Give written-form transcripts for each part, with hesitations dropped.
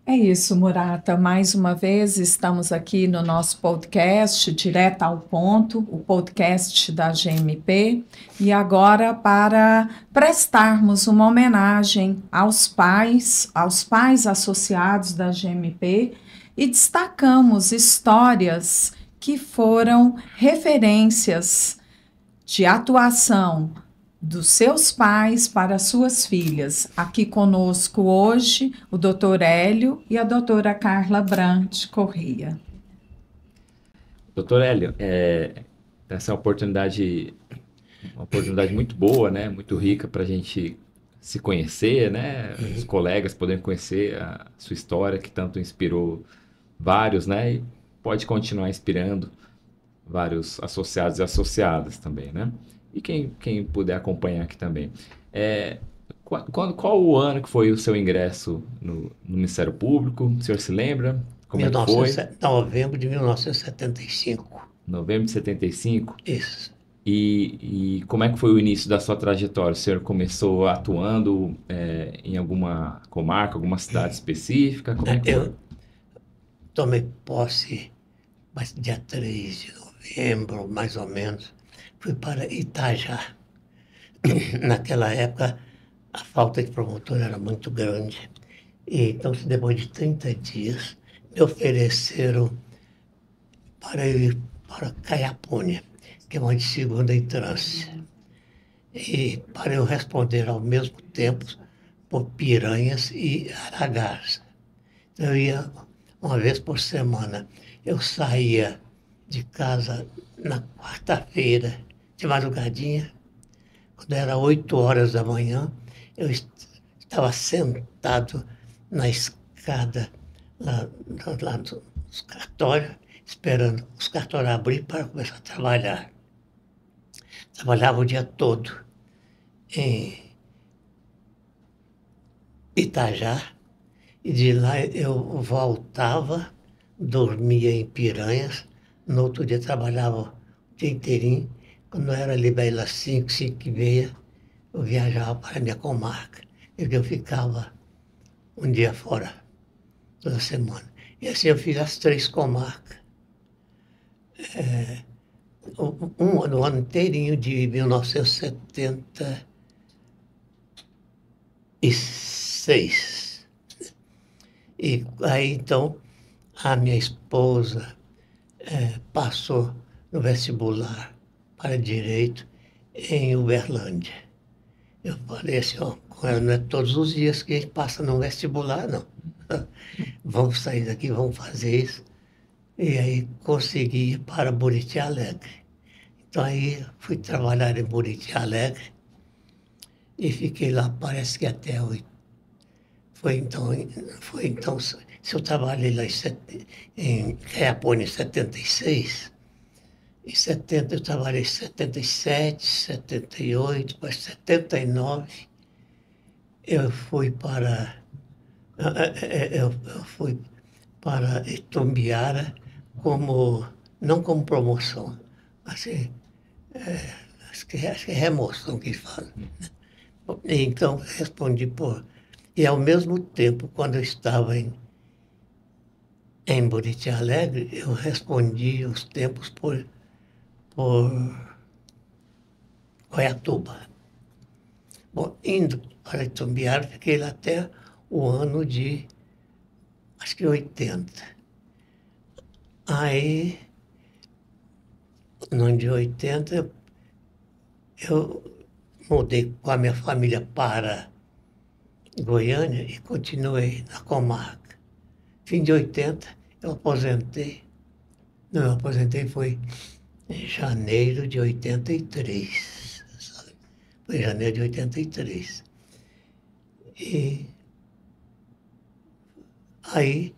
É isso, Murata. Mais uma vez estamos aqui no nosso podcast, Direto ao Ponto, o podcast da GMP, e agora para prestarmos uma homenagem aos pais associados da GMP, e destacamos histórias que foram referências de atuação dos seus pais para suas filhas. Aqui conosco hoje o Dr. Hélio e a doutora Carla Brant Corrêa. Doutor Hélio, essa é uma oportunidade muito boa, né? Muito rica para a gente se conhecer, né? Os colegas poderem conhecer a sua história, que tanto inspirou vários, né? E pode continuar inspirando vários associados e associadas também, né? E quem puder acompanhar aqui também. Qual o ano que foi o seu ingresso no Ministério Público? O senhor se lembra? Como é que foi? Novembro de 1975. Novembro de 75? Isso. E como é que foi o início da sua trajetória? O senhor começou atuando em alguma comarca, alguma cidade específica? Como é que foi? Eu tomei posse dia 3 de novembro, mais ou menos. Fui para Itajá. Naquela época, a falta de promotor era muito grande. E, então, depois de 30 dias, me ofereceram para eu ir para Caiapônia, que é uma de segunda entrância. E para eu responder ao mesmo tempo por Piranhas e Aragaça. Então, eu ia uma vez por semana. Eu saía de casa na quarta-feira, de madrugadinha. Quando era 8 horas da manhã, eu estava sentado na escada lá no cartório, esperando os cartórios abrir para começar a trabalhar. Trabalhava o dia todo em Itajá, e de lá eu voltava, dormia em Piranhas, no outro dia trabalhava o dia inteirinho. Quando era ali pelas 5, 5h30, eu viajava para a minha comarca, e eu ficava um dia fora, toda semana. E assim eu fiz as 3 comarcas. No ano inteirinho de 1976. E aí, então, a minha esposa passou no vestibular para Direito em Uberlândia. Eu falei assim, com ela, não é todos os dias que a gente passa no vestibular, não. Vamos sair daqui, vamos fazer isso. E aí consegui ir para Buriti Alegre. Então aí fui trabalhar em Buriti Alegre e fiquei lá, parece que até 8. Foi então, se eu trabalhei lá em Caiapônia em 76, em 70 eu trabalhei em 77, 78, depois 79 eu fui para Itumbiara não como promoção, assim, acho que é remoção que fala. Então respondi e ao mesmo tempo, quando eu estava em Buriti Alegre, eu respondi os tempos por Goiatuba. Bom, indo para Itumbiara, fiquei lá até o ano de, acho que 80. Aí, no ano de 80, eu mudei com a minha família para Goiânia e continuei na comarca. Fim de 80, eu aposentei. Não, eu aposentei foi em janeiro de 83. Foi em janeiro de 83. E aí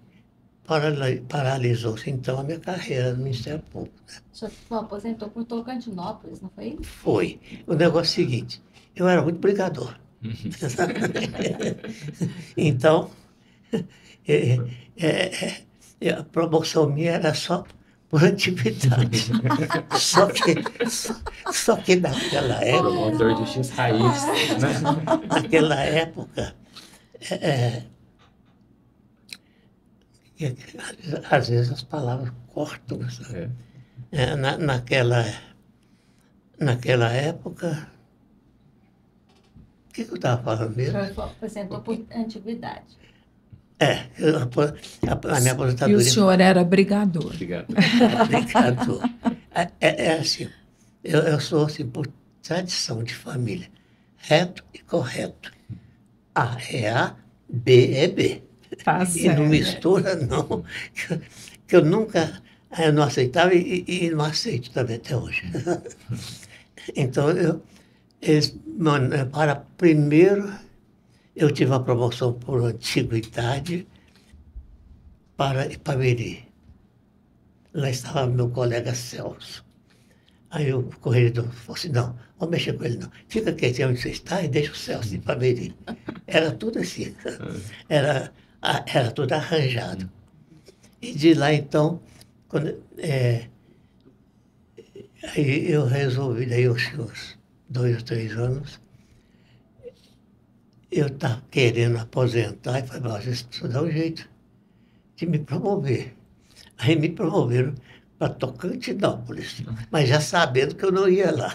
paralisou-se então a minha carreira no Ministério Público. O senhor aposentou por Tocantinópolis, não foi? Foi. O negócio é o seguinte, eu era muito brigador. Então, a promoção minha era só por atividade. Só que naquela época... Promotor de X raiz, né? Naquela época, E, às vezes as palavras cortam, sabe? Naquela época, o que eu estava falando O mesmo? senhor aposentou por antiguidade. A minha E aposentadoria o senhor era brigador. Obrigado. aplicado. É assim, eu sou assim, por tradição de família, reto e correto. A é A, B é B. Tá E não certo. mistura, não. Que eu nunca, eu não aceitava e não aceito também até hoje. Então, para primeiro, eu tive a promoção por antiguidade para Ipameri. Lá estava meu colega Celso. Aí o corregedor falou assim, não vou mexer com ele não. Fica quietinho onde você está e deixa o Celso ir para Ipameri. Era tudo assim. Era tudo arranjado. E de lá, então, aí eu resolvi, daí os 2 ou 3 anos, eu estava querendo aposentar e falei, vocês precisam dar um jeito de me promover. Aí me promoveram para Tocantinópolis, mas já sabendo que eu não ia lá.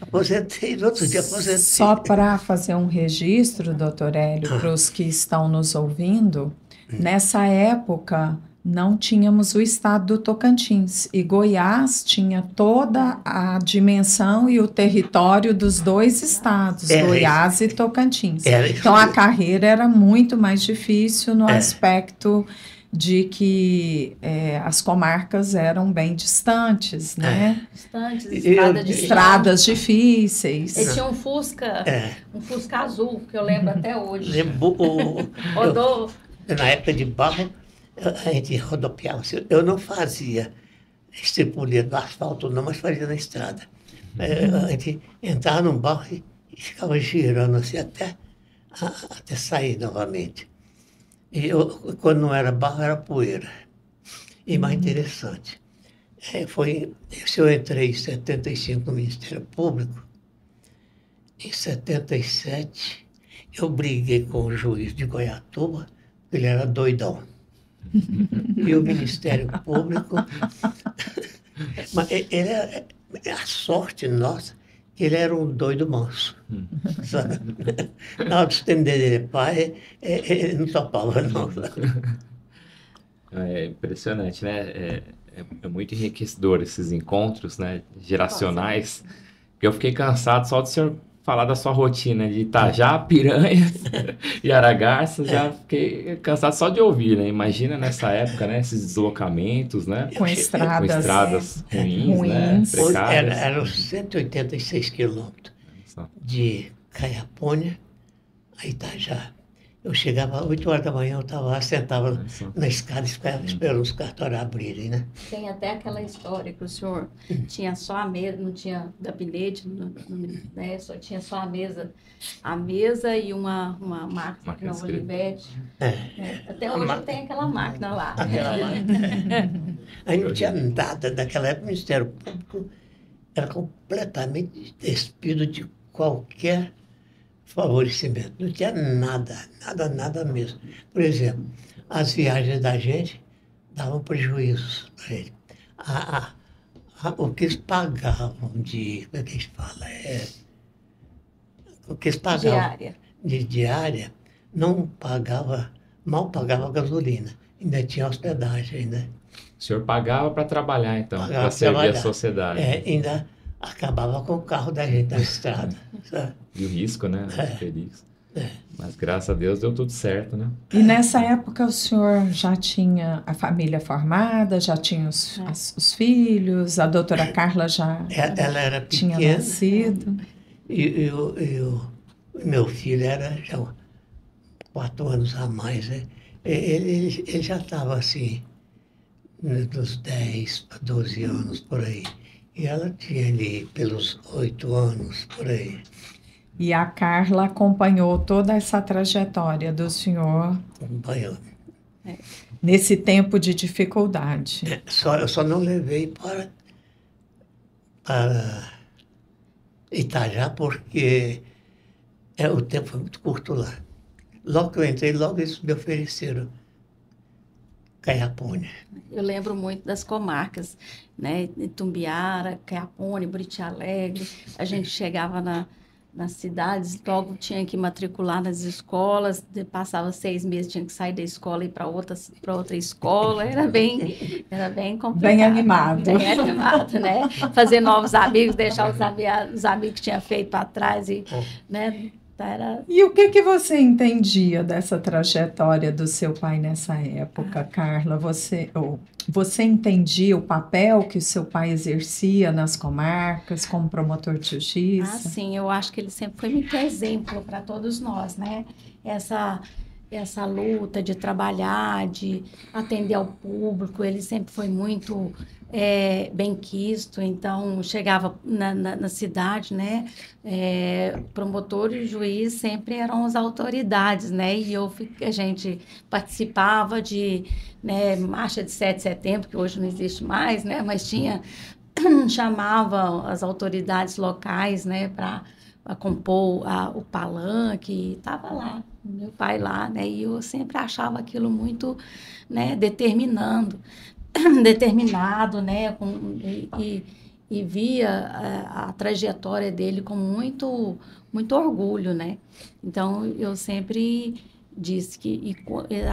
Aposentei, no outro dia aposentei. Só para fazer um registro, doutor Hélio, para os que estão nos ouvindo, nessa época não tínhamos o estado do Tocantins e Goiás tinha toda a dimensão e o território dos 2 estados, Goiás e Tocantins. Então a carreira era muito mais difícil no aspecto de que as comarcas eram bem distantes, né? Distantes, Estradas difíceis. Ele tinha um Fusca azul, que eu lembro até hoje. Rodou. Na época de barro, a gente rodopiava. Eu não fazia estripulia do asfalto, não, mas fazia na estrada. A gente entrava num barro e ficava girando assim até sair novamente. E quando não era barro, era poeira. E mais interessante, se eu entrei em 75 no Ministério Público, em 77 eu briguei com o juiz de Goiatuba, ele era doidão. E o Ministério Público, mas a sorte nossa, que ele era um doido manso. Sabe? Na hora de estender dele pai, ele não topava, não. É impressionante, né? É muito enriquecedor esses encontros, né, geracionais. Porque eu fiquei cansado só do senhor falar da sua rotina de Itajá, Piranhas e Aragarças. Já fiquei cansado só de ouvir, né? Imagina nessa época, né? Esses deslocamentos, né? Com estradas ruins, né? Precárias. Eram 186 quilômetros de Caiapônia a Itajá. Eu chegava às 8 horas da manhã, eu estava lá, sentava na escada, esperando os cartórios abrirem, né? Tem até aquela história que o senhor tinha só a mesa, não tinha gabinete, né? Só tinha só a mesa e uma máquina, uma Olivetti. Até hoje tem aquela máquina lá. Aí não tinha nada, naquela época o Ministério Público era completamente despido de qualquer favorecimento. Não tinha nada mesmo. Por exemplo, as viagens da gente davam prejuízos para ele. O que eles pagavam de... Como é que a gente fala? O que eles pagavam de diária não pagava, mal pagava gasolina. Ainda tinha hospedagem ainda. O senhor pagava para trabalhar, então, para servir a sociedade. Ainda acabava com o carro da gente na estrada. Sabe? E o risco, né? Mas graças a Deus deu tudo certo, né? E nessa época o senhor já tinha a família formada, já tinha os filhos, a doutora Carla já ela era pequena, tinha nascido. E meu filho era já 4 anos a mais, né? Ele já estava assim, dos 10 para 12 anos, por aí. E ela tinha ali pelos 8 anos, por aí. E a Carla acompanhou toda essa trajetória do senhor. Acompanhou. Nesse tempo de dificuldade. Eu só não levei para Itajá porque o tempo foi muito curto lá. Logo que eu entrei, logo eles me ofereceram Caiapônia. Eu lembro muito das comarcas, né? Itumbiara, Caiapônia, Buriti Alegre. A gente chegava nas cidades, logo tinha que matricular nas escolas, passava 6 meses, tinha que sair da escola e ir para outra escola. Era bem complicado. Bem animado. Bem animado, né? Fazer novos amigos, deixar os amigos que tinha feito para trás, né? E o que você entendia dessa trajetória do seu pai nessa época, Carla? Você entendia o papel que o seu pai exercia nas comarcas como promotor de justiça? Sim, eu acho que ele sempre foi muito exemplo para todos nós, né? Essa luta de trabalhar, de atender ao público, ele sempre foi muito benquisto, então chegava na cidade, né? Promotor e juiz sempre eram as autoridades, né? E a gente participava de marcha de 7 de setembro, que hoje não existe mais, né? Mas chamava as autoridades locais, né? Para compor o palanque, estava lá, meu pai lá, né? E eu sempre achava aquilo muito, né? Determinado, né? E via a trajetória dele com muito orgulho, né? Então, eu sempre disse que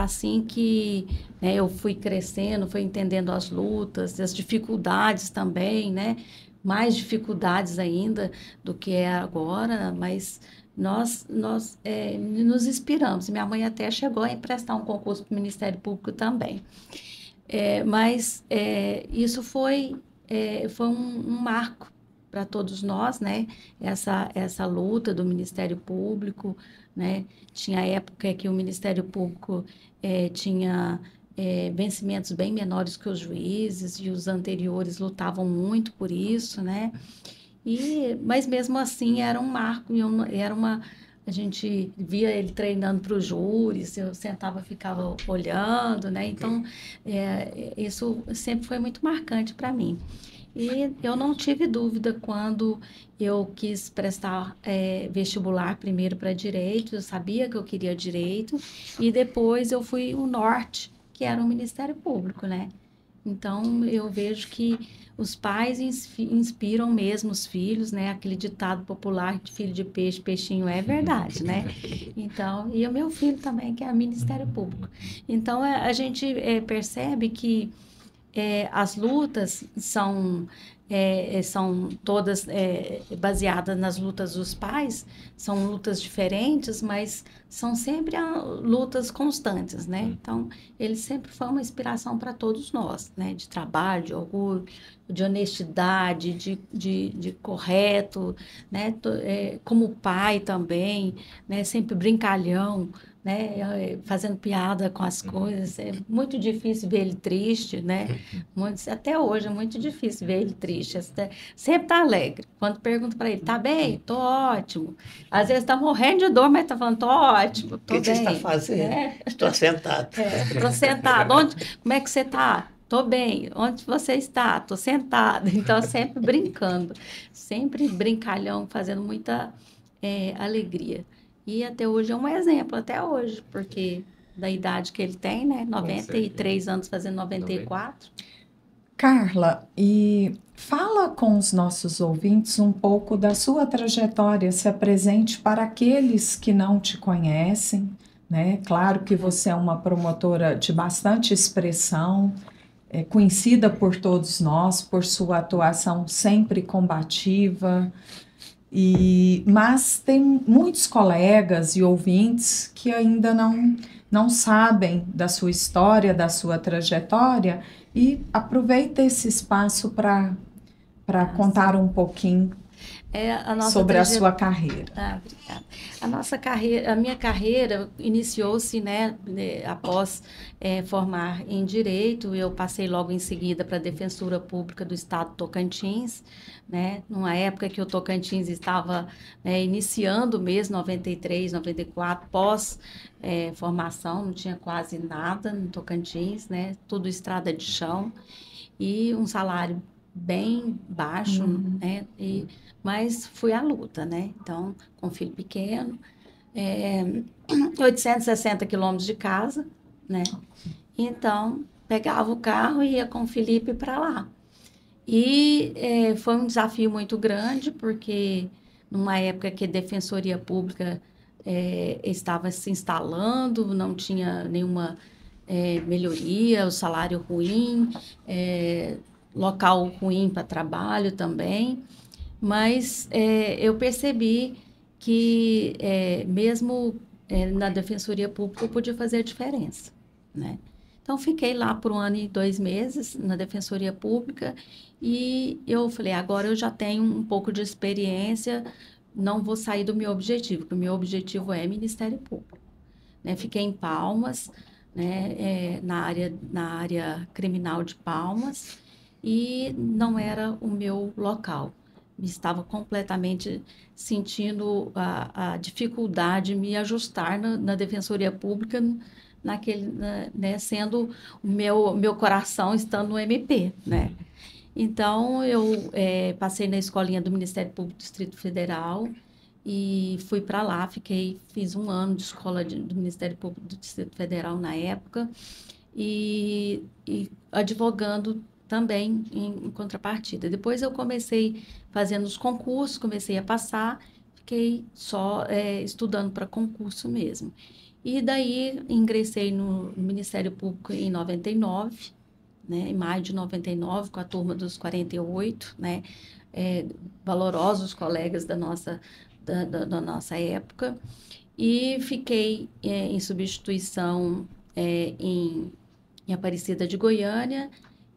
assim que eu fui crescendo, fui entendendo as lutas, as dificuldades também, né? Mais dificuldades ainda do que é agora, mas nós nos inspiramos. Minha mãe até chegou a emprestar um concurso para o Ministério Público também. Mas isso foi um marco para todos nós, né? Essa luta do Ministério Público, né? Tinha época que o Ministério Público tinha vencimentos bem menores que os juízes, e os anteriores lutavam muito por isso, né? Mas mesmo assim era um marco, a gente via ele treinando para os júris, eu sentava, ficava olhando, né? Então, isso sempre foi muito marcante para mim. E eu não tive dúvida quando eu quis prestar vestibular primeiro para Direito, eu sabia que eu queria Direito, e depois eu fui o Norte, que era o Ministério Público, né? Então, eu vejo que os pais inspiram mesmo os filhos, né? Aquele ditado popular de filho de peixe, peixinho é verdade, né? Então, e o meu filho também, que é Ministério Público. Então, a gente percebe que as lutas são todas baseadas nas lutas dos pais, são lutas diferentes, mas são sempre lutas constantes, né? Então, ele sempre foi uma inspiração para todos nós, né? De trabalho, de orgulho, de honestidade, de correto, né? Como pai também, né? Sempre brincalhão, né? Fazendo piada com as coisas. É muito difícil ver ele triste, né? Até hoje é muito difícil ver ele triste. Sempre tá alegre. Quando pergunto para ele, tá bem? Tô ótimo. Às vezes tá morrendo de dor, mas tá falando, tô ótimo, tô bem. O que você está fazendo? Estou sentado. Estou sentado. Como é que você tá? Tô bem. Onde você está? Tô sentado. Então, sempre brincando. Sempre brincalhão, fazendo muita alegria. E até hoje é um exemplo, até hoje, porque da idade que ele tem, né? 93 anos, fazendo 94. Carla, e fala com os nossos ouvintes um pouco da sua trajetória, se apresente para aqueles que não te conhecem, né? Claro que você é uma promotora de bastante expressão, conhecida por todos nós, por sua atuação sempre combativa, mas tem muitos colegas e ouvintes que ainda não sabem da sua história, da sua trajetória, e aproveita esse espaço para contar um pouquinho sobre a sua carreira. Obrigada. A minha carreira iniciou-se, né, após formar em Direito. Eu passei logo em seguida para a Defensoria Pública do Estado do Tocantins, né, numa época que o Tocantins estava iniciando mesmo, 93, 94, pós formação, não tinha quase nada no Tocantins, né, tudo estrada de chão, e um salário bem baixo, né, mas fui à luta, né? Então, com filho pequeno, 860 quilômetros de casa, né? Então, pegava o carro e ia com o Felipe para lá. E foi um desafio muito grande, porque numa época que a Defensoria Pública estava se instalando, não tinha nenhuma melhoria, o salário ruim, local ruim para trabalho também, mas eu percebi que mesmo na Defensoria Pública eu podia fazer a diferença, né? Então, fiquei lá por 1 ano e 2 meses na Defensoria Pública e eu falei, agora eu já tenho um pouco de experiência, não vou sair do meu objetivo, porque o meu objetivo é Ministério Público, né? Fiquei em Palmas, né, na área criminal de Palmas, e não era o meu local. Estava completamente sentindo a dificuldade de me ajustar na Defensoria Pública, né, sendo o meu coração estando no MP, né? Então, eu passei na escolinha do Ministério Público do Distrito Federal e fui para lá, fiz 1 ano de escola do Ministério Público do Distrito Federal na época e advogando também em contrapartida. Depois eu comecei fazendo os concursos, comecei a passar, fiquei só estudando para concurso mesmo. E daí ingressei no Ministério Público em 99, né, em maio de 99, com a turma dos 48, né, valorosos colegas da nossa época, e fiquei em substituição em Aparecida de Goiânia,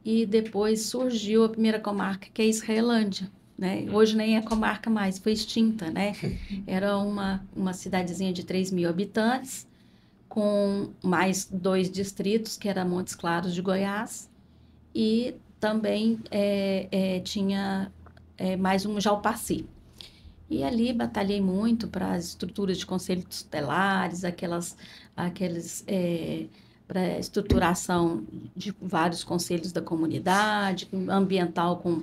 e depois surgiu a primeira comarca, que é Israelândia, né? Hoje nem é comarca mais, foi extinta, né? Era uma cidadezinha de 3.000 habitantes, com mais 2 distritos, que era Montes Claros de Goiás, e também tinha mais um Jalpaci. E ali batalhei muito para as estruturas de conselhos tutelares, para a estruturação de vários conselhos da comunidade, ambiental com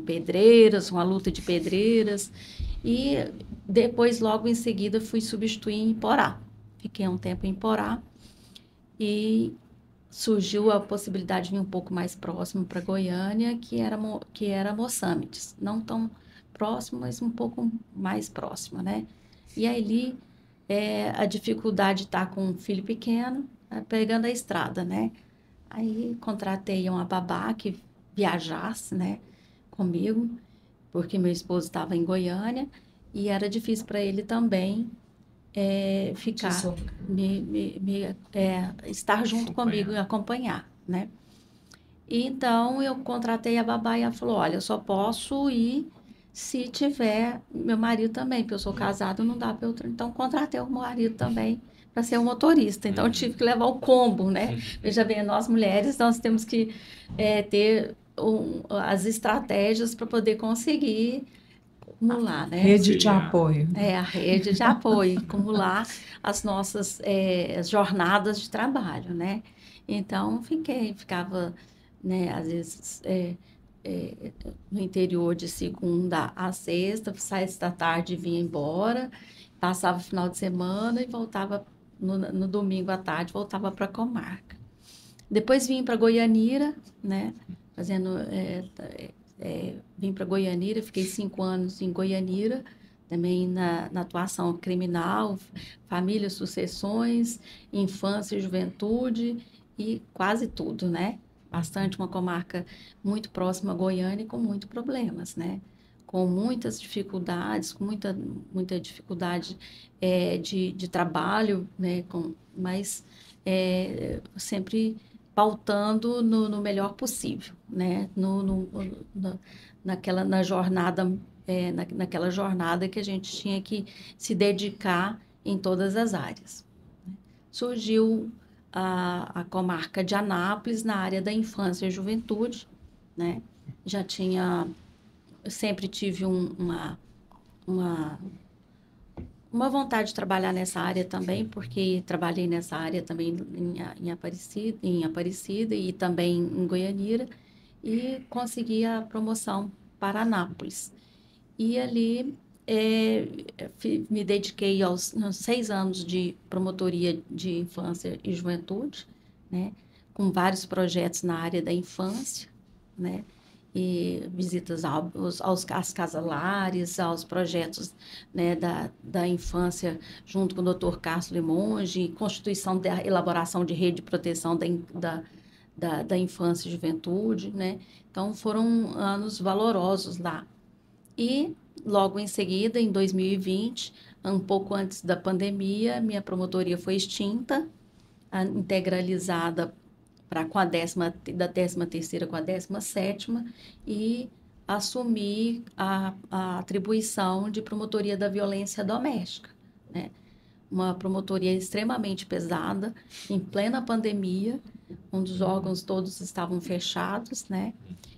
pedreiras, uma luta de pedreiras. E depois, logo em seguida, fui substituir em Iporá. Fiquei um tempo em Iporá e surgiu a possibilidade de vir um pouco mais próximo para Goiânia, que era Mossâmedes. Não tão próximo, mas um pouco mais próximo, né? E aí, a dificuldade de estar com um filho pequeno, pegando a estrada, né? Aí, contratei uma babá que viajasse, né, comigo, porque meu esposo estava em Goiânia, e era difícil para ele também ficar, estar junto comigo e acompanhar, né? E então, eu contratei a babá e ela falou, olha, eu só posso ir se tiver meu marido também, porque eu sou casada, não dá para eu... Então, contratei o marido também para ser o motorista. Então, eu tive que levar o combo, né? Veja bem, nós mulheres, nós temos que ter as estratégias para poder conseguir acumular, né? Rede de apoio. A rede de apoio, acumular as nossas jornadas de trabalho, né? Então, ficava, né, às vezes... no interior de segunda a sexta, 6 da tarde vinha embora, passava o final de semana e voltava no domingo à tarde, voltava para a comarca. Depois vim para Goianira, né, vim para Goianira, fiquei 5 anos em Goianira, também na atuação criminal, família, sucessões, infância e juventude e quase tudo, né? Bastante, uma comarca muito próxima a Goiânia e com muitos problemas, né? Com muitas dificuldades, com muita dificuldade de trabalho, né? Mas sempre pautando no melhor possível, né? Naquela jornada que a gente tinha que se dedicar em todas as áreas. Surgiu a comarca de Anápolis, na área da infância e juventude, né? Eu sempre tive uma vontade de trabalhar nessa área também, porque trabalhei nessa área também em Aparecida e também em Goianira, e consegui a promoção para Anápolis. E ali me dediquei aos 6 anos de promotoria de infância e juventude, né? com vários projetos na área da infância, né? E visitas às casas-lares, aos projetos, né, da infância, junto com o Dr. Carlos Limonge, constituição da elaboração de rede de proteção da infância e juventude, né? Então, foram anos valorosos lá. E, logo em seguida, em 2020, um pouco antes da pandemia, minha promotoria foi extinta, integralizada com da 13ª com a 17ª, e assumi a atribuição de promotoria da violência doméstica, né? Uma promotoria extremamente pesada, em plena pandemia, onde os órgãos todos estavam fechados, né?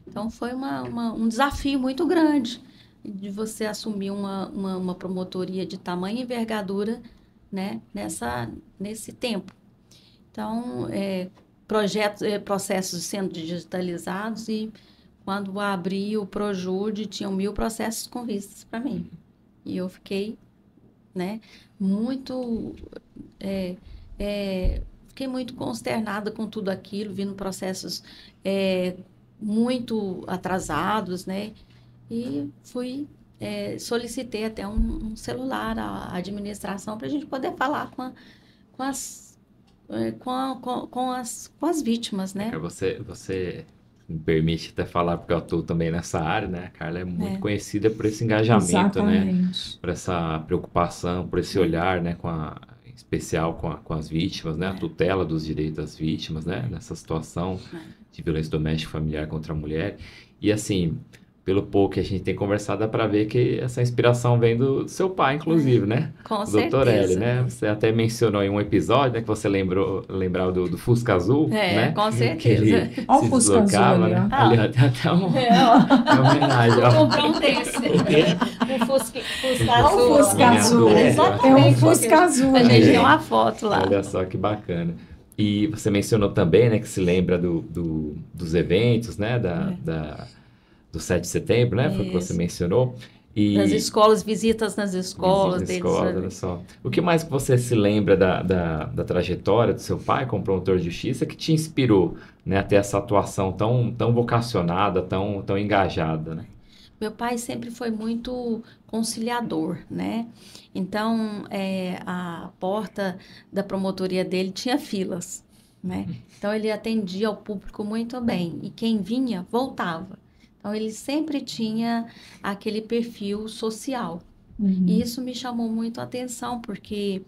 Então, foi um desafio muito grande de você assumir uma promotoria de tamanha envergadura, né? Nesse tempo. Então, processos sendo digitalizados, e quando abri o Projude, tinham 1000 processos com vistas para mim. E eu fiquei, né, fiquei muito consternada com tudo aquilo, vindo processos muito atrasados, né? E solicitei até um celular à administração para a gente poder falar com as vítimas, né? Você me permite até falar, porque eu atuo também nessa área, né? A Carla é muito conhecida por esse engajamento, exatamente, né? Por essa preocupação, por esse olhar, né? Em especial com as vítimas, né? A tutela dos direitos das vítimas, né? Nessa situação de violência doméstica e familiar contra a mulher. E assim, pelo pouco que a gente tem conversado, dá para ver que essa inspiração vem do seu pai, inclusive, né? Com certeza. Dr. Hélio, né? Você até mencionou em um episódio, né, que você lembrava do Fusca Azul, né? Com certeza. Olha o Fusca Azul, né? Ali, tem até uma homenagem. Eu comprei um desse. Um Fusca Azul. O Fusca Azul. É um Fusca Azul. A gente tem uma foto lá. Olha só que bacana. E você mencionou também, né, que se lembra dos eventos, né, do 7 de setembro, né? Foi o que você mencionou. Nas escolas, visitas nas escolas deles. Olha só. O que mais que você se lembra da trajetória do seu pai como promotor de justiça que te inspirou, né, a ter essa atuação tão vocacionada, tão engajada, né? Meu pai sempre foi muito conciliador, né? Então, a porta da promotoria dele tinha filas, né? Então, ele atendia ao público muito bem. E quem vinha, voltava. Então, ele sempre tinha aquele perfil social. E isso me chamou muito a atenção, porque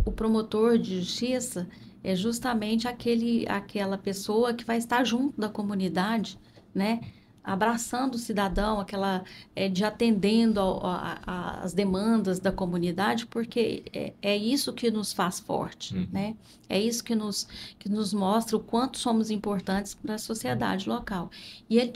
o promotor de justiça é justamente aquela pessoa que vai estar junto da comunidade, né? Abraçando o cidadão, de atendendo às demandas da comunidade, porque é isso que nos faz forte, né? É isso que nos mostra o quanto somos importantes para a sociedade local. E ele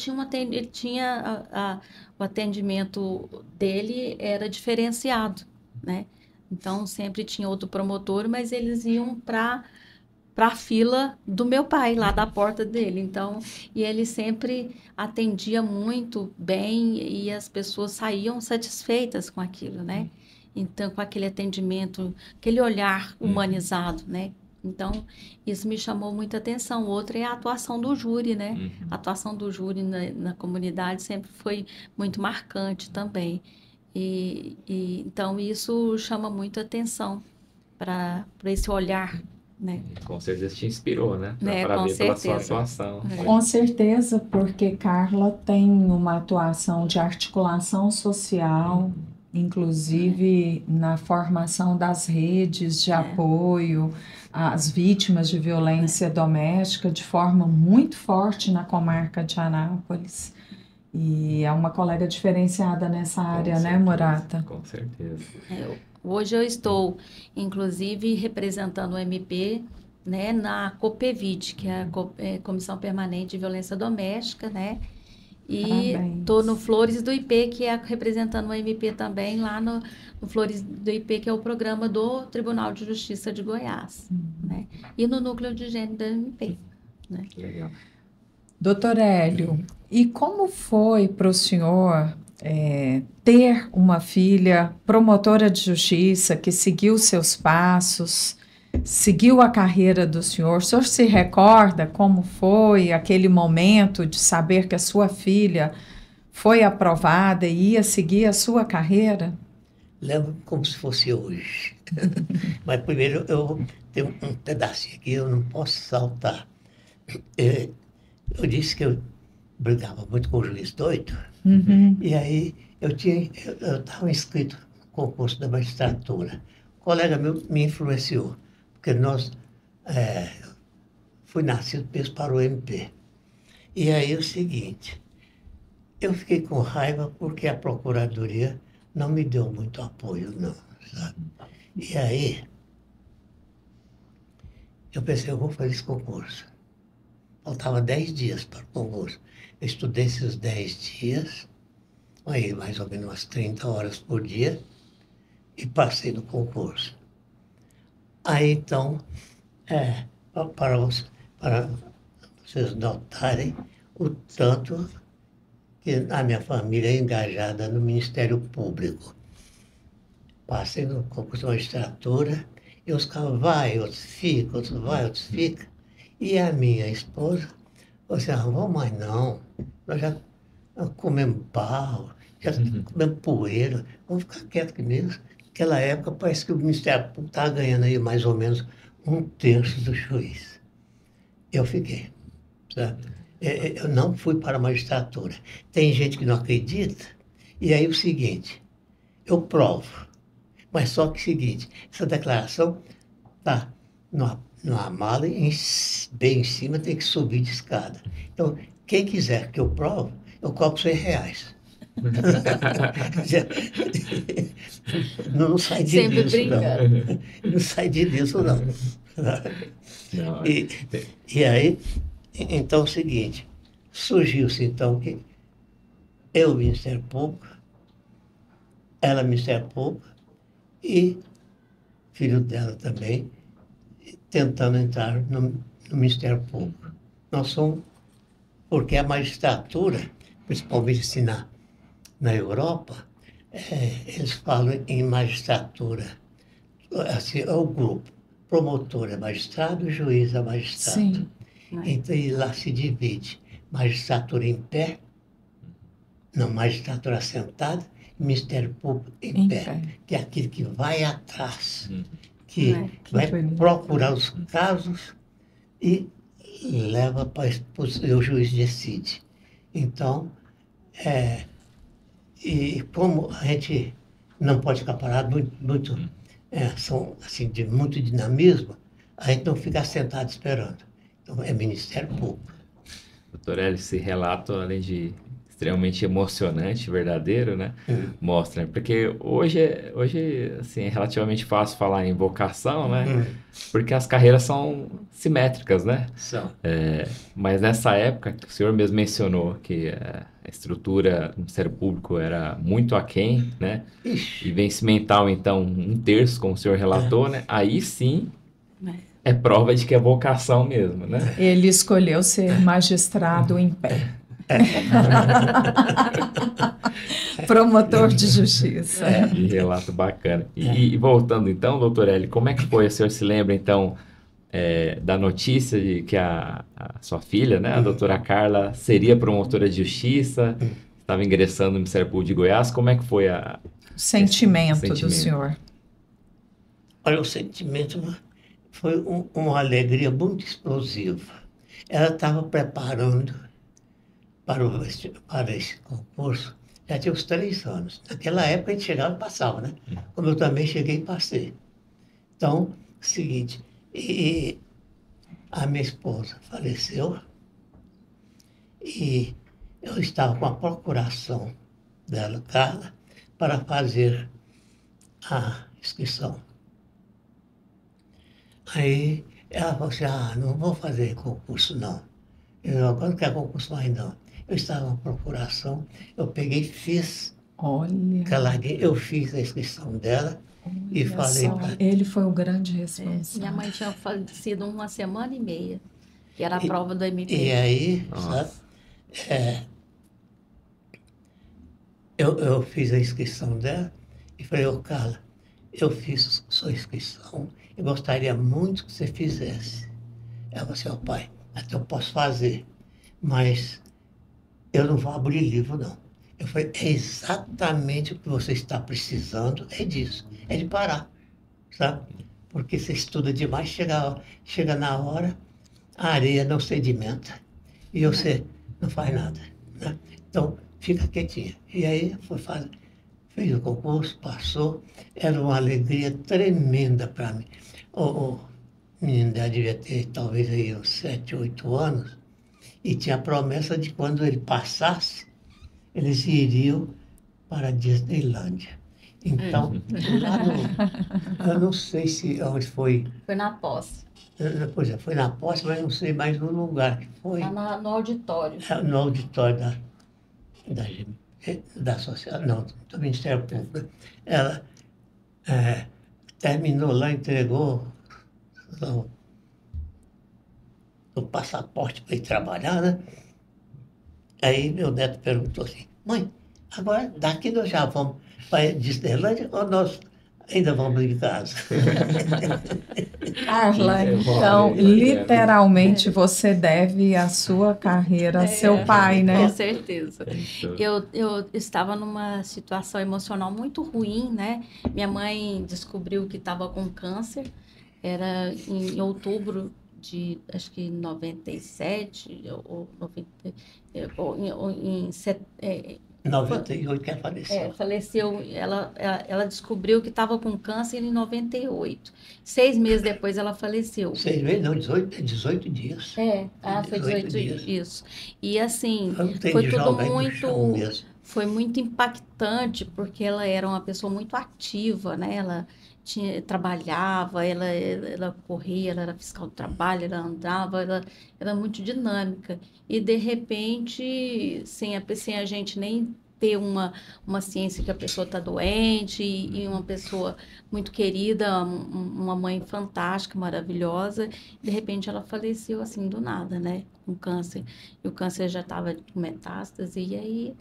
tinha o atendimento dele era diferenciado, né? Então, sempre tinha outro promotor, mas eles iam para a fila do meu pai, lá da porta dele. Então, e ele sempre atendia muito bem e as pessoas saíam satisfeitas com aquilo, né? Então, com aquele atendimento, aquele olhar humanizado, né? Então, isso me chamou muita atenção. Outra é a atuação do júri, né? A atuação do júri na comunidade sempre foi muito marcante também. Então, isso chama muito atenção para esse olhar, né? Com certeza te inspirou, né? Para ver pela sua atuação. Com certeza, porque Carla tem uma atuação de articulação social, inclusive na formação das redes de apoio às vítimas de violência doméstica de forma muito forte na comarca de Anápolis. E é uma colega diferenciada nessa área, né, Murata? Com certeza. Hoje eu estou, inclusive, representando o MP, né, na COPEVID, que é a Comissão Permanente de Violência Doméstica, né? E estou no Flores do IP, que é representando o MP também, lá no Flores do IP, que é o programa do Tribunal de Justiça de Goiás, né? E no Núcleo de Gênero do MP, né? Legal. Doutor Hélio, e como foi para o senhor ter uma filha promotora de justiça que seguiu seus passos seguiu a carreira do senhor. O senhor se recorda como foi aquele momento de saber que a sua filha foi aprovada e ia seguir a sua carreira? Lembro como se fosse hoje. Mas primeiro eu tenho um pedacinho aqui, eu não posso saltar. Eu disse que eu brigava muito com o juiz doido, e aí eu estava inscrito no concurso da magistratura. Um colega meu me influenciou, porque fui nascido mesmo para o MP. E aí é o seguinte, eu fiquei com raiva porque a Procuradoria não me deu muito apoio, não, sabe? E aí, eu pensei, eu vou fazer esse concurso. Faltava 10 dias para o concurso. Eu estudei esses 10 dias, aí mais ou menos umas 30 horas por dia, e passei no concurso. Aí, então, para vocês notarem o tanto que a minha família é engajada no Ministério Público. Passei no concurso de magistratura, e os caras vai, outros ficam, outros vai, outros ficam. E a minha esposa falou assim, não vamos mais não, nós já comemos barro, já comemos poeira, vamos ficar quietos aqui mesmo. Naquela época parece que o Ministério Público estava ganhando aí mais ou menos 1/3 do juiz. Eu fiquei, sabe? Eu não fui para a magistratura. Tem gente que não acredita, e aí o seguinte, eu provo, mas só que o seguinte, essa declaração está numa mala, bem em cima, tem que subir de escada. Então, quem quiser que eu prove, eu cobro R$100. Não sai de Sempre disso, brincando. não sai disso, não. E aí, então é o seguinte, surgiu-se então que eu, Ministério Público, ela, Ministério Público, e filho dela também, tentando entrar no Ministério Público. Nós somos, porque a magistratura, principalmente assim na Europa, eles falam em magistratura, assim, é o grupo, promotor é magistrado, juiz é magistrado. Sim. Então, e lá se divide magistratura em pé, não, magistratura sentada, Ministério Público em pé, que é aquele que vai atrás, que vai procurar os casos e leva para o juiz decide. Então, e como a gente não pode ficar parado são assim, de muito dinamismo, a gente não fica sentado esperando. Então, é Ministério Público. Doutor Hélio, esse relato, além de extremamente emocionante, verdadeiro, né? Mostra, né? Porque hoje assim, é relativamente fácil falar em vocação, né? Porque as carreiras são simétricas, né? São. Mas nessa época, o senhor mesmo mencionou que a estrutura do Ministério Público era muito aquém, né? E vencimental, então, 1/3, como o senhor relatou, né? Aí sim é prova de que é vocação mesmo, né? Ele escolheu ser magistrado em pé. Promotor de justiça. Que relato bacana. E voltando então, doutor Hélio, como é que foi? O senhor se lembra então da notícia de que a sua filha, né, a doutora Carla, seria promotora de justiça, estava ingressando no Ministério Público de Goiás? Como é que foi o sentimento do senhor? Olha, o sentimento foi uma alegria muito explosiva. Ela estava preparando para esse concurso, já tinha uns 3 anos. Naquela época a gente chegava e passava, né? Como eu também cheguei e passei. Então, seguinte, e a minha esposa faleceu e eu estava com a procuração dela, Carla, para fazer a inscrição. Aí ela falou assim, não vou fazer concurso não. Eu agora não quero concurso mais não. Eu estava na procuração, eu peguei e fiz. Olha. Eu fiz a inscrição dela e falei para... Ele foi o grande responsável. Minha mãe tinha falecido 1 semana e meia, que era a prova do MP. E aí, sabe, eu fiz a inscrição dela e falei, Carla, eu fiz sua inscrição e gostaria muito que você fizesse. Ela falou assim, ó pai, até eu posso fazer, mas eu não vou abrir livro, não. Eu falei, é exatamente o que você está precisando, é disso, é de parar, sabe? Porque você estuda demais, chega na hora, a areia não sedimenta e você não faz nada, né? Então, fica quietinha. E aí, fez o concurso, passou, era uma alegria tremenda para mim. O menino dela devia ter talvez aí uns 7, 8 anos, e tinha a promessa de quando ele passasse, eles iriam para a Disneylândia. Então, lá eu não sei se onde foi. Foi na posse. Pois é, foi na posse, mas não sei mais no lugar que foi. No auditório. No auditório da associação, não, do Ministério Público. Ela terminou lá, entregou o passaporte para ir trabalhar, né? Aí meu neto perguntou assim, mãe, agora daqui nós já vamos para a Disneylândia ou nós ainda vamos em casa? Carla, então, literalmente, você deve a sua carreira a seu pai, né? Com certeza. Eu estava numa situação emocional muito ruim, né? Minha mãe descobriu que estava com câncer, era em outubro de, acho que 97, ou 98 que ela faleceu. Faleceu. Ela descobriu que estava com câncer em 98. 6 meses depois ela faleceu. 6 meses, não, 18 dias. Foi 18 dias. Isso. E assim, foi muito impactante, porque ela era uma pessoa muito ativa, né? Ela trabalhava, ela corria, ela era fiscal do trabalho, ela andava, ela era muito dinâmica. E, de repente, sem a gente nem ter uma ciência que a pessoa está doente, e uma pessoa muito querida, uma mãe fantástica, maravilhosa, de repente ela faleceu assim do nada, né? Com câncer. E o câncer já estava com metástase, e aí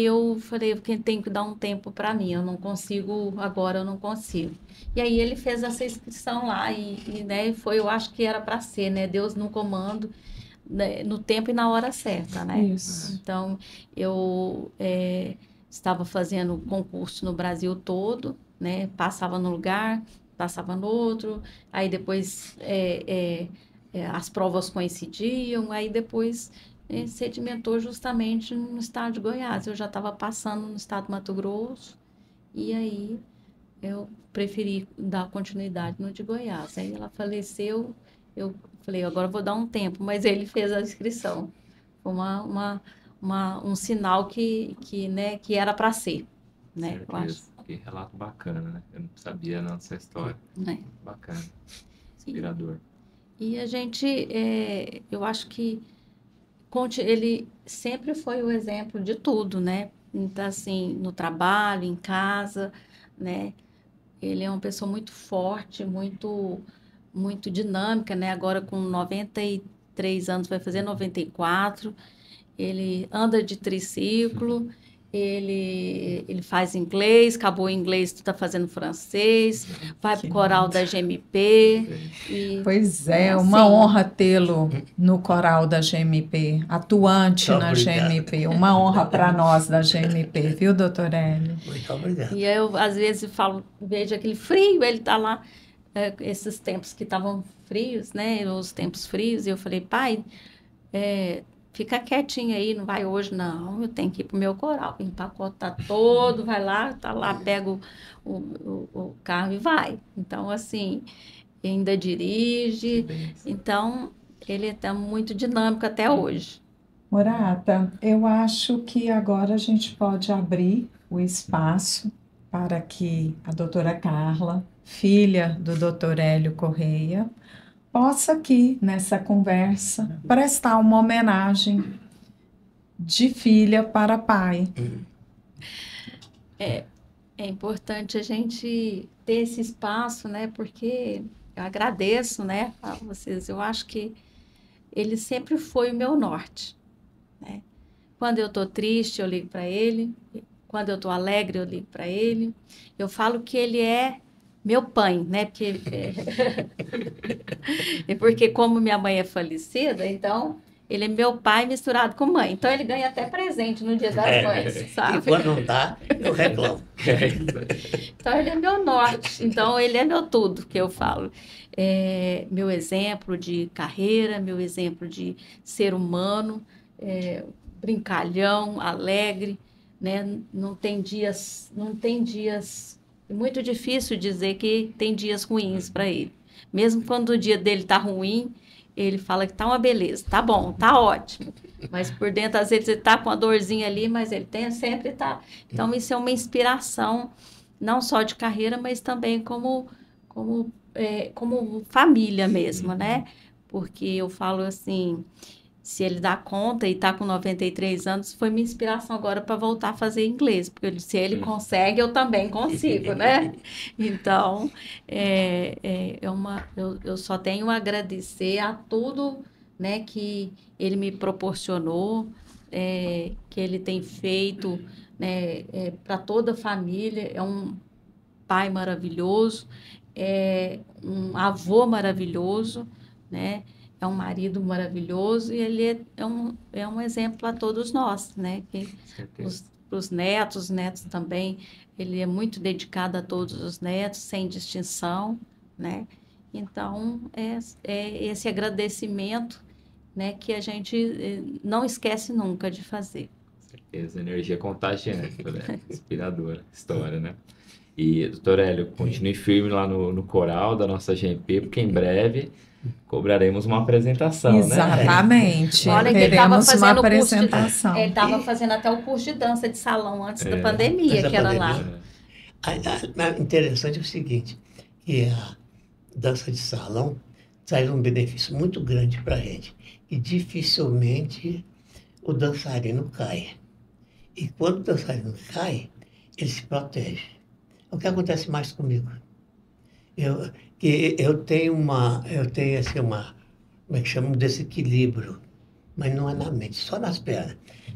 eu falei, porque tem que dar um tempo para mim, eu não consigo, agora eu não consigo. E aí ele fez essa inscrição lá, né, eu acho que era para ser, né? Deus no comando, né, no tempo e na hora certa, né? Isso. Então, eu estava fazendo concurso no Brasil todo, né? Passava no lugar, passava no outro, aí depois as provas coincidiam, aí depois sedimentou justamente no estado de Goiás. Eu já estava passando no estado do Mato Grosso, e aí eu preferi dar continuidade no de Goiás. Aí ela faleceu, eu falei, agora eu vou dar um tempo, mas ele fez a inscrição. Foi um sinal que era para ser, né? Eu acho. Que relato bacana, né? Eu não sabia não dessa história. Bacana, inspirador. E a gente, eu acho que ele sempre foi o exemplo de tudo, né? Então, assim, no trabalho, em casa, né? Ele é uma pessoa muito forte, muito dinâmica, né? Agora com 93 anos, vai fazer 94. Ele anda de triciclo, ele faz inglês, acabou o inglês, está fazendo francês, vai para o coral da GMP. Pois é, uma honra tê-lo no coral da GMP, atuante na GMP. Uma honra para nós da GMP, viu, doutor Hélio? Muito obrigado. E eu, às vezes, vejo aquele frio, ele está lá, esses tempos que estavam frios, né? Os tempos frios, e eu falei, pai, fica quietinho aí, não vai hoje, não. Eu tenho que ir pro meu coral. O pacote tá todo, vai lá, tá lá, pega o carro e vai. Então, assim, ainda dirige. Então, ele está muito dinâmico até hoje. Morata, eu acho que agora a gente pode abrir o espaço para que a doutora Carla, filha do doutor Hélio Correia, possa aqui, nessa conversa, prestar uma homenagem de filha para pai. É importante a gente ter esse espaço, né? Porque eu agradeço, né, a vocês. Eu acho que ele sempre foi o meu norte, né? Quando eu estou triste, eu ligo para ele. quando eu estou alegre, eu ligo para ele. Eu falo que ele é meu pai, né? Porque como minha mãe é falecida, então ele é meu pai misturado com mãe. Então ele ganha até presente no Dia das Mães, sabe? E quando não dá, eu reclamo. Então ele é meu norte, então ele é meu tudo, que eu falo. Meu exemplo de carreira, meu exemplo de ser humano, brincalhão, alegre, né? Não tem dias, muito difícil dizer que tem dias ruins para ele. Mesmo quando o dia dele tá ruim, ele fala que tá uma beleza, tá bom, tá ótimo. Mas por dentro, às vezes, ele tá com a dorzinha ali, mas ele sempre tá. Então, isso é uma inspiração, não só de carreira, mas também como família mesmo, né? Porque eu falo assim, se ele dá conta e está com 93 anos, foi minha inspiração agora para voltar a fazer inglês, porque se ele consegue, eu também consigo, né? Então, eu só tenho a agradecer a tudo, né, que ele me proporcionou, que ele tem feito, né, para toda a família. É um pai maravilhoso, um avô maravilhoso, né? É um marido maravilhoso e ele é um exemplo a todos nós, né? Os netos também, ele é muito dedicado a todos os netos, sem distinção, né? Então, é esse agradecimento, né, que a gente não esquece nunca de fazer. Com certeza, energia contagiante, né? Inspiradora história, né? E, doutor Hélio, continue firme lá no coral da nossa GMP, porque em breve cobraremos uma apresentação, Exatamente. né? Olha, teremos uma apresentação. Ele estava fazendo até o curso de dança de salão antes da pandemia, que era lá. Interessante é o seguinte, que a dança de salão traz um benefício muito grande para a gente. E dificilmente o dançarino cai. E quando o dançarino cai, ele se protege. O que acontece mais comigo? Eu tenho assim, como é que chama? Um desequilíbrio, mas não é na mente, só nas pernas.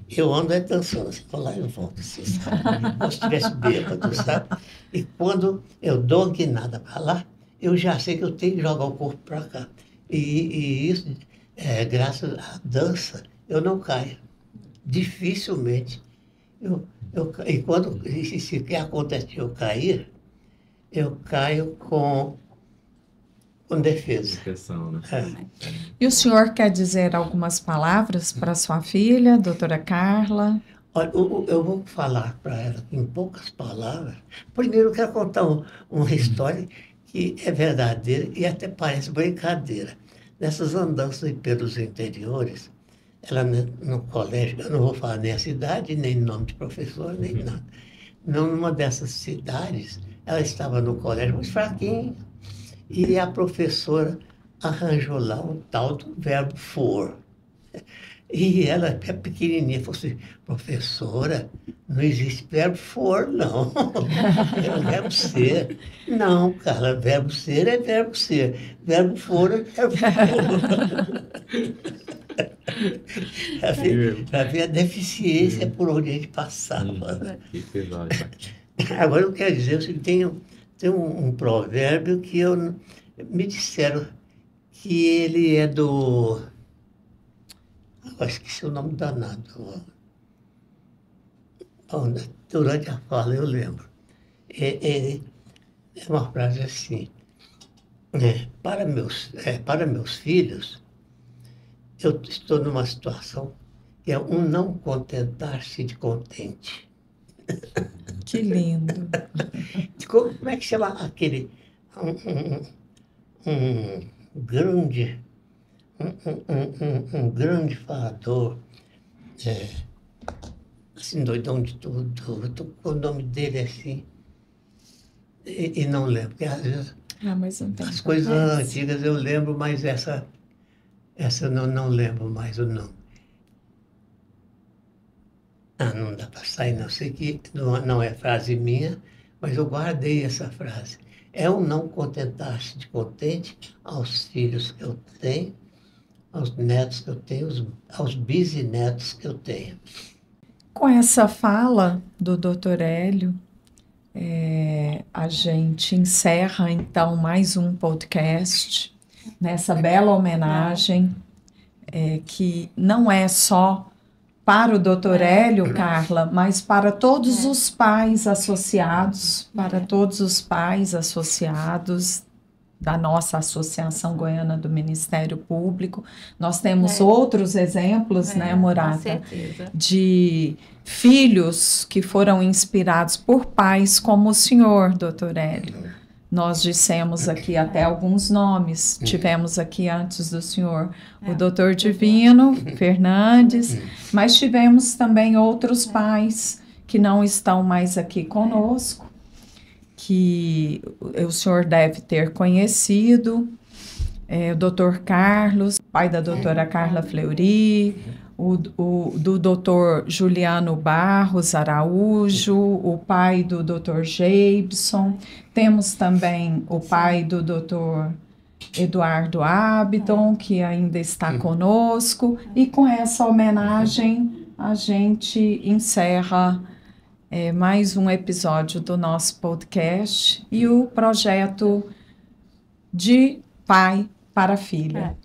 Eu ando dançando, assim, vou lá e volto, assim, sabe? Como se estivesse bêbado, sabe? E quando eu dou uma guinada para lá, eu já sei que eu tenho que jogar o corpo para cá. E isso, graças à dança, eu não caio. Dificilmente. E quando se acontece de eu cair, eu caio com defesa. Proteção, né? E o senhor quer dizer algumas palavras para sua filha, doutora Carla? Olha, eu vou falar para ela em poucas palavras. Primeiro, eu quero contar uma história que é verdadeira e até parece brincadeira. Nessas andanças pelos interiores, ela no colégio, eu não vou falar nem a cidade, nem nome de professor, nem nada. Numa dessas cidades, ela estava no colégio muito fraquinha, e a professora arranjou lá um tal do verbo for. E ela, pequenininha, falou assim, professora, não existe verbo for, não. É o verbo ser. Não, Carla, verbo ser é verbo ser. Verbo for é verbo for. Para ver a deficiência por onde a gente passava. Que episódio. Agora eu quero dizer, tem um provérbio que me disseram que ele é do... Eu esqueci o nome danado. Durante a fala eu lembro. É uma frase assim. Para meus filhos, eu estou numa situação que é um não contentar-se de contente. Que lindo. Como é que chama aquele... Um grande falador, assim, doidão de tudo, o nome dele assim, e não lembro, porque às vezes mas não tem as coisas antigas eu lembro, mas essa eu não lembro mais o nome. Não dá para sair, não sei que não é frase minha, mas eu guardei essa frase. É um não contentar-se de contente aos filhos que eu tenho, aos netos que eu tenho, aos bisnetos que eu tenho. Com essa fala do Dr. Hélio, a gente encerra, então, mais um podcast nessa bela homenagem, que não é só para o Dr. Hélio, Carla, mas para todos os pais associados, da nossa Associação Goiana do Ministério Público. Nós temos outros exemplos, né, Murata? Com certeza. De filhos que foram inspirados por pais como o senhor, Dr. Hélio. Nós dissemos aqui até alguns nomes, tivemos aqui antes do senhor o Dr. Divino Fernandes, mas tivemos também outros pais que não estão mais aqui conosco, que o senhor deve ter conhecido, o Dr. Carlos, pai da doutora Carla Fleury, do Dr. Juliano Barros Araújo, o pai do Dr. Jebson, temos também o pai do Dr. Eduardo Abdon, que ainda está conosco, e com essa homenagem a gente encerra mais um episódio do nosso podcast e o projeto de pai para filha.